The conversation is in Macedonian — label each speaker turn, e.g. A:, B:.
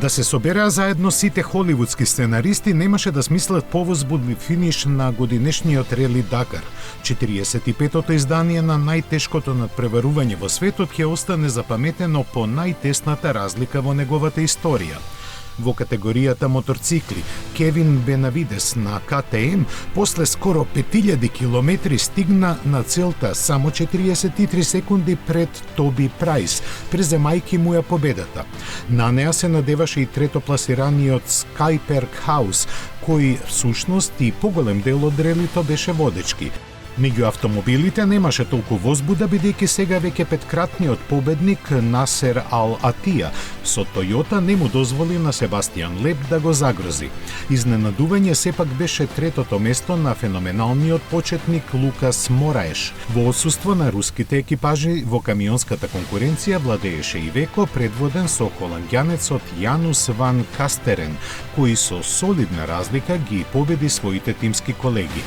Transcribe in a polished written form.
A: Да се собераа заедно сите холивудски сценаристи немаше да смислат повозбудлив финиш на годинешниот Рели Дакар. 45-тото издание на најтешкото надпреварување во светот ќе остане запаметено по најтесната разлика во неговата историја. Во категоријата моторцикли, Кевин Бенавидес на КТМ после скоро 5000 километри стигна на целта само 43 секунди пред Тоби Прајс, преземајки му ја победата. На неа се надеваше и третопласираниот Скајперк Хаус, кој всушност и поголем дел од релито беше водечки. Меѓу автомобилите немаше толку возбуда, бидејќи сега веќе петкратниот победник Насер Ал Атија со Тојота не му дозволи на Себастијан Леб да го загрози. Изненадување сепак беше третото место на феноменалниот почетник Лукас Мораеш. Во отсуство на руските екипажи во камионската конкуренција владееше и Веко, предводен со холанѓанецот Јанус Ван Кастерен, кој со солидна разлика ги победи своите тимски колеги.